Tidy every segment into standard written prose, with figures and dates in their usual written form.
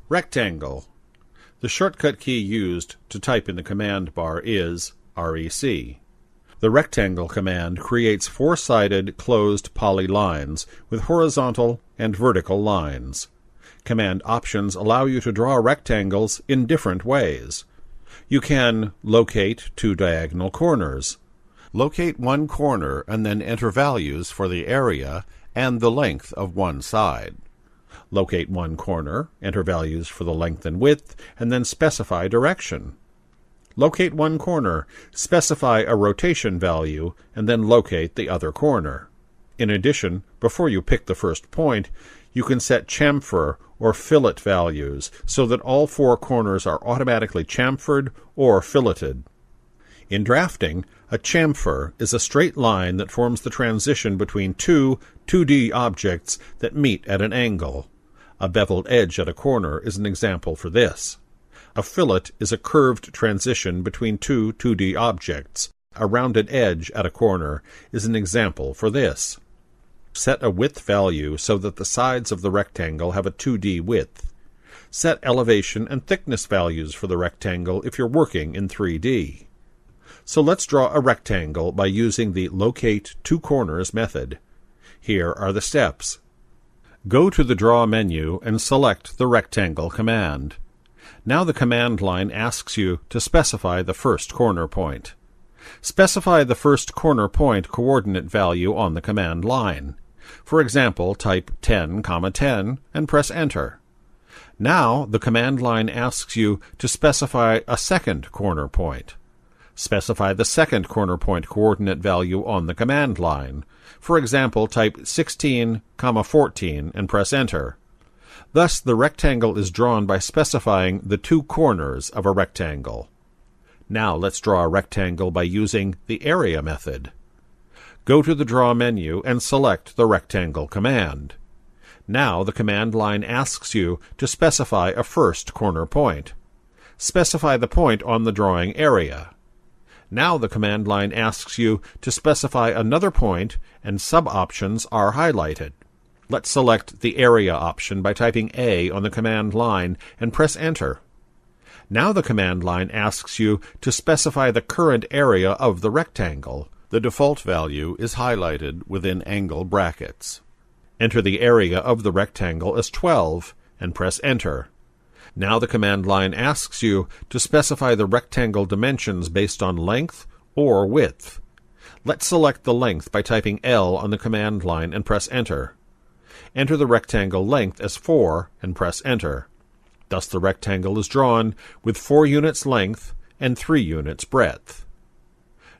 Rectangle. The shortcut key used to type in the command bar is REC. The rectangle command creates four-sided closed polylines with horizontal and vertical lines. Command options allow you to draw rectangles in different ways. You can locate two diagonal corners. Locate one corner and then enter values for the area and the length of one side. Locate one corner, enter values for the length and width, and then specify direction. Locate one corner, specify a rotation value, and then locate the other corner. In addition, before you pick the first point, you can set chamfer or fillet values so that all four corners are automatically chamfered or filleted. In drafting, a chamfer is a straight line that forms the transition between two 2D objects that meet at an angle. A beveled edge at a corner is an example for this. A fillet is a curved transition between two 2D objects. A rounded edge at a corner is an example for this. Set a width value so that the sides of the rectangle have a 2D width. Set elevation and thickness values for the rectangle if you're working in 3D. So let's draw a rectangle by using the Locate Two Corners method. Here are the steps. Go to the Draw menu and select the Rectangle command. Now the command line asks you to specify the first corner point. Specify the first corner point coordinate value on the command line. For example, type 10, 10 and press Enter. Now the command line asks you to specify a second corner point. Specify the second corner point coordinate value on the command line. For example, type 16, 14 and press Enter. Thus, the rectangle is drawn by specifying the two corners of a rectangle. Now let's draw a rectangle by using the Area method. Go to the Draw menu and select the Rectangle command. Now the command line asks you to specify a first corner point. Specify the point on the drawing area. Now the command line asks you to specify another point, and sub-options are highlighted. Let's select the Area option by typing A on the command line and press Enter. Now the command line asks you to specify the current area of the rectangle. The default value is highlighted within angle brackets. Enter the area of the rectangle as 12 and press Enter. Now the command line asks you to specify the rectangle dimensions based on length or width. Let's select the length by typing L on the command line and press Enter. Enter the rectangle length as 4 and press Enter. Thus the rectangle is drawn with 4 units length and 3 units breadth.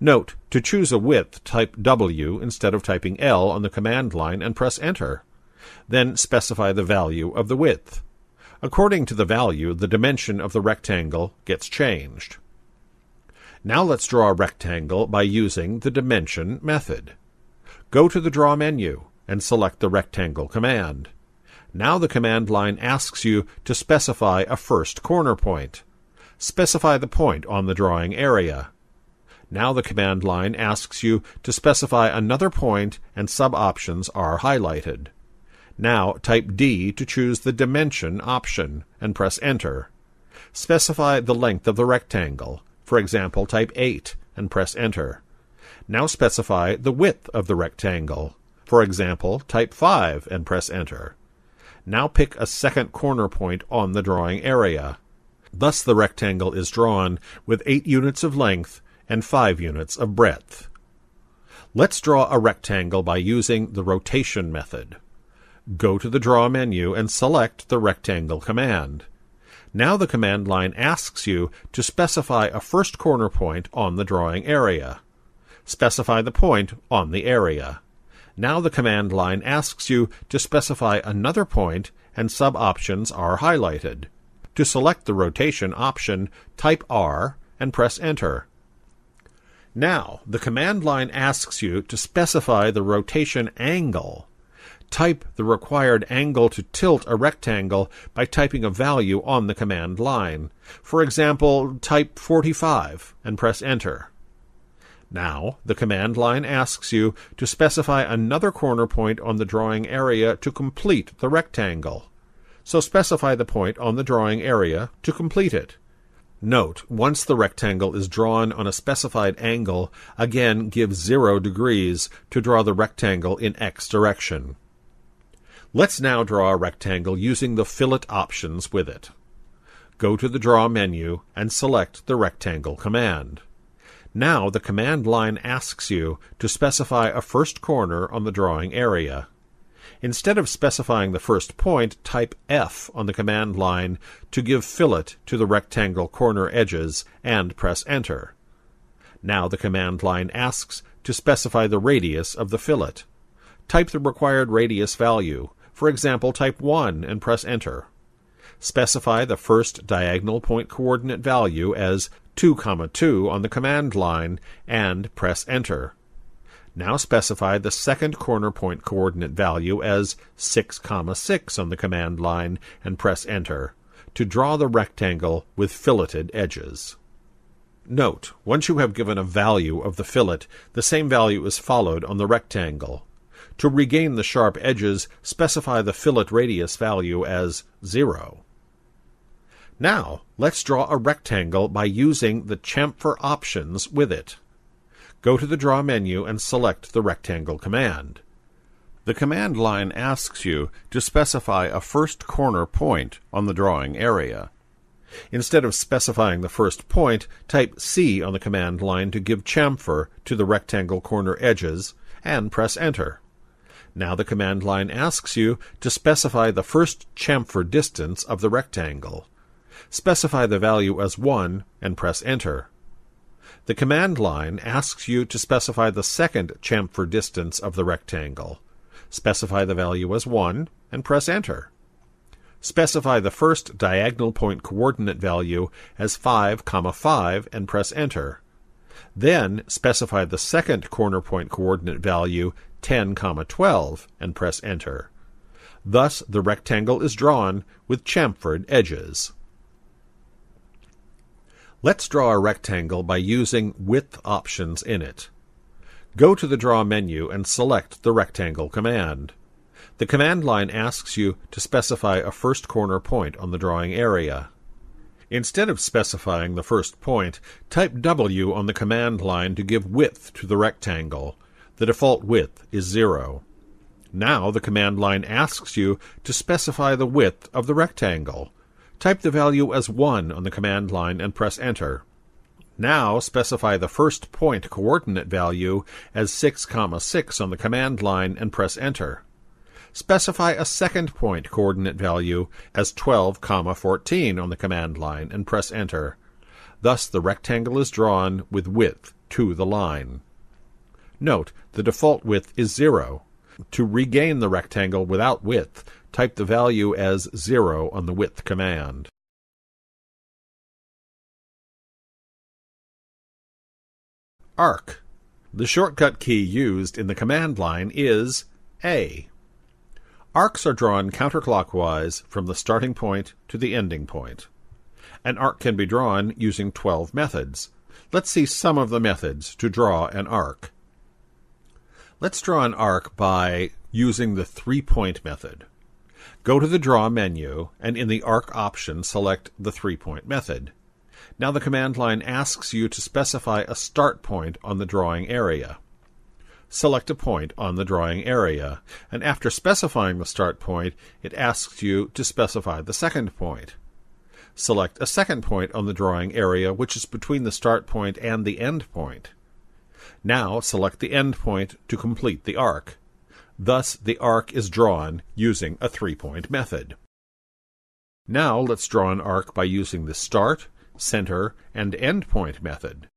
Note, to choose a width, type W instead of typing L on the command line and press Enter. Then specify the value of the width. According to the value, the dimension of the rectangle gets changed. Now let's draw a rectangle by using the Dimension method. Go to the Draw menu and select the Rectangle command. Now the command line asks you to specify a first corner point. Specify the point on the drawing area. Now the command line asks you to specify another point, and sub-options are highlighted. Now type D to choose the Dimension option and press Enter. Specify the length of the rectangle. For example, type 8 and press Enter. Now specify the width of the rectangle. For example, type 5 and press Enter. Now pick a second corner point on the drawing area. Thus the rectangle is drawn with 8 units of length and 5 units of breadth. Let's draw a rectangle by using the Rotation method. Go to the Draw menu and select the Rectangle command. Now the command line asks you to specify a first corner point on the drawing area. Specify the point on the area. Now the command line asks you to specify another point, and sub-options are highlighted. To select the Rotation option, type R and press Enter. Now the command line asks you to specify the rotation angle. Type the required angle to tilt a rectangle by typing a value on the command line. For example, type 45 and press Enter. Now, the command line asks you to specify another corner point on the drawing area to complete the rectangle. so specify the point on the drawing area to complete it. Note, once the rectangle is drawn on a specified angle, again give 0 degrees to draw the rectangle in X direction. Let's now draw a rectangle using the Fillit options with it. Go to the Draw menu and select the Rectangle command. Now the command line asks you to specify a first corner on the drawing area. Instead of specifying the first point, type F on the command line to give fillet to the rectangle corner edges and press Enter. Now the command line asks to specify the radius of the fillet. Type the required radius value. For example, type 1 and press Enter. Specify the first diagonal point coordinate value as 2, 2 on the command line and press Enter. Now specify the second corner point coordinate value as 6, 6 on the command line and press Enter to draw the rectangle with filleted edges. Note, once you have given a value of the fillet, the same value is followed on the rectangle. To regain the sharp edges, specify the fillet radius value as 0. Now, let's draw a rectangle by using the chamfer options with it. Go to the Draw menu and select the Rectangle command. The command line asks you to specify a first corner point on the drawing area. Instead of specifying the first point, type C on the command line to give chamfer to the rectangle corner edges and press Enter. Now the command line asks you to specify the first chamfer distance of the rectangle. Specify the value as 1 and press Enter. The command line asks you to specify the second chamfer distance of the rectangle. Specify the value as 1 and press Enter. Specify the first diagonal point coordinate value as 5, 5 and press Enter. Then specify the second corner point coordinate value 10, 12 and press Enter. Thus the rectangle is drawn with chamfered edges. Let's draw a rectangle by using width options in it. Go to the Draw menu and select the Rectangle command. The command line asks you to specify a first corner point on the drawing area. Instead of specifying the first point, type W on the command line to give width to the rectangle. The default width is 0. Now the command line asks you to specify the width of the rectangle. Type the value as 1 on the command line and press Enter. Now specify the first point coordinate value as 6, 6 on the command line and press Enter. Specify a second point coordinate value as 12, 14 on the command line and press Enter. Thus the rectangle is drawn with width to the line. Note, the default width is 0. To regain the rectangle without width, type the value as 0 on the width command. Arc. The shortcut key used in the command line is A. Arcs are drawn counterclockwise from the starting point to the ending point. An arc can be drawn using 12 methods. Let's see some of the methods to draw an arc. Let's draw an arc by using the 3-point method. Go to the Draw menu, and in the Arc option, select the 3-point method. Now the command line asks you to specify a start point on the drawing area. Select a point on the drawing area, and after specifying the start point, it asks you to specify the second point. Select a second point on the drawing area, which is between the start point and the end point. Now select the end point to complete the arc. Thus the arc is drawn using a 3-point method. Now let's draw an arc by using the Start, Center, and Endpoint method.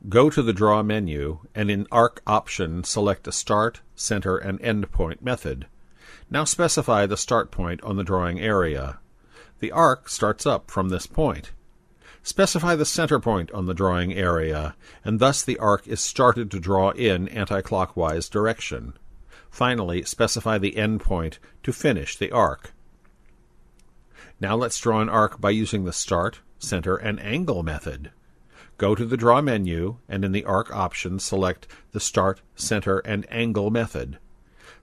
Go to the Draw menu, and in Arc option select a Start, Center, and Endpoint method. Now specify the start point on the drawing area. The arc starts up from this point. Specify the center point on the drawing area, and thus the arc is started to draw in anti-clockwise direction. Finally, specify the end point to finish the arc. Now let's draw an arc by using the Start, Center, and Angle method. Go to the Draw menu, and in the Arc option select the Start, Center, and Angle method.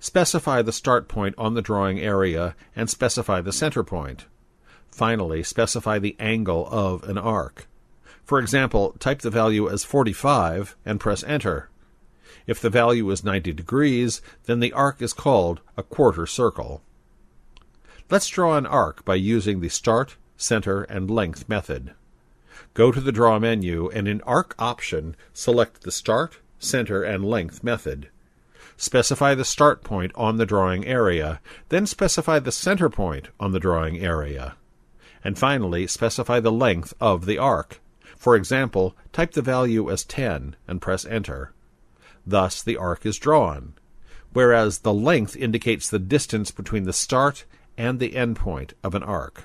Specify the start point on the drawing area and specify the center point. Finally, specify the angle of an arc. For example, type the value as 45 and press Enter. If the value is 90 degrees, then the arc is called a quarter circle. Let's draw an arc by using the Start, Center, and Length method. Go to the Draw menu and in Arc option, select the Start, Center, and Length method. Specify the start point on the drawing area, then specify the center point on the drawing area. And finally, specify the length of the arc. For example, type the value as 10 and press Enter. Thus, the arc is drawn, whereas the length indicates the distance between the start and the end point of an arc.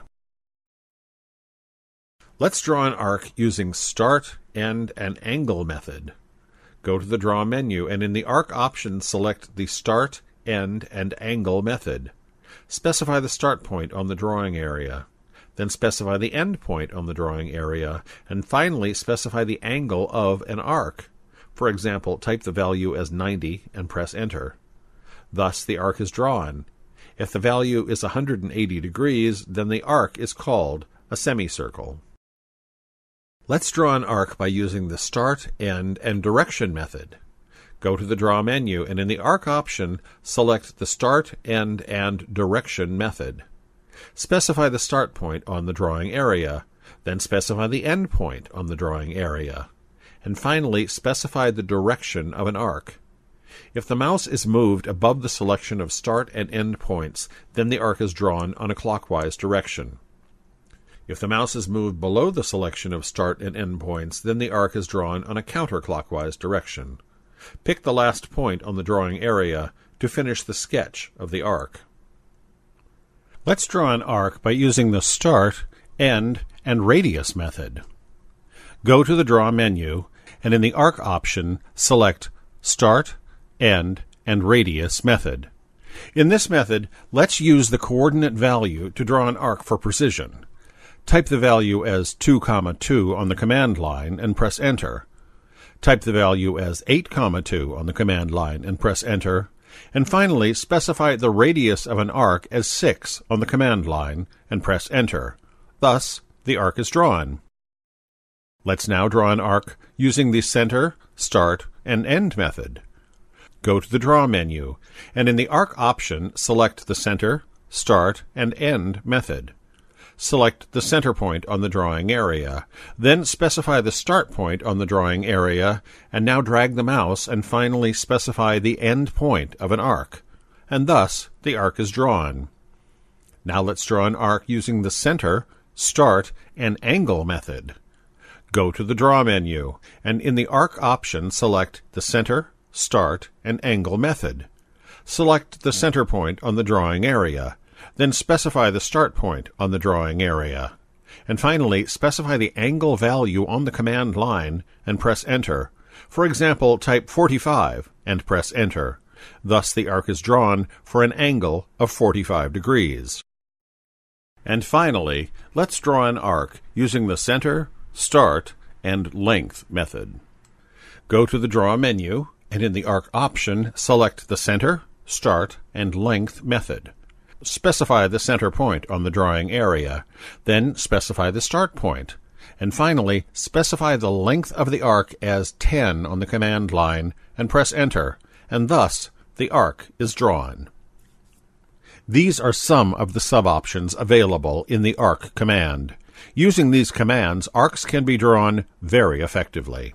Let's draw an arc using Start, End, and Angle method. Go to the Draw menu and in the Arc option select the Start, End, and Angle method. Specify the start point on the drawing area. Then specify the end point on the drawing area, and finally specify the angle of an arc. For example, type the value as 90 and press Enter. Thus, the arc is drawn. If the value is 180 degrees, then the arc is called a semicircle. Let's draw an arc by using the Start, End, and Direction method. Go to the Draw menu, and in the Arc option, select the Start, End, and Direction method. Specify the start point on the drawing area, then specify the end point on the drawing area, and finally specify the direction of an arc. If the mouse is moved above the selection of start and end points, then the arc is drawn on a clockwise direction. If the mouse is moved below the selection of start and end points, then the arc is drawn on a counterclockwise direction. Pick the last point on the drawing area to finish the sketch of the arc. Let's draw an arc by using the Start, End, and Radius method. Go to the Draw menu, and in the Arc option, select Start, End, and Radius method. In this method, let's use the coordinate value to draw an arc for precision. Type the value as 2, 2 on the command line and press Enter. Type the value as 8, 2 on the command line and press Enter. And finally, specify the radius of an arc as 6 on the command line and press Enter. Thus, the arc is drawn. Let's now draw an arc using the Center, Start, and End method. Go to the Draw menu, and in the Arc option, select the Center, Start, and End method. Select the center point on the drawing area, then specify the start point on the drawing area, and now drag the mouse and finally specify the end point of an arc, and thus the arc is drawn. Now let's draw an arc using the Center, Start, and Angle method. Go to the Draw menu, and in the Arc option select the Center, Start, and Angle method. Select the center point on the drawing area, then specify the start point on the drawing area. And finally, specify the angle value on the command line and press Enter. For example, type 45 and press Enter. Thus the arc is drawn for an angle of 45 degrees. And finally, let's draw an arc using the Center, Start, and Length method. Go to the Draw menu, and in the Arc option, select the Center, Start, and Length method. Specify the center point on the drawing area, then specify the start point, and finally specify the length of the arc as 10 on the command line and press Enter, and thus the arc is drawn. These are some of the sub-options available in the Arc command. Using these commands, arcs can be drawn very effectively.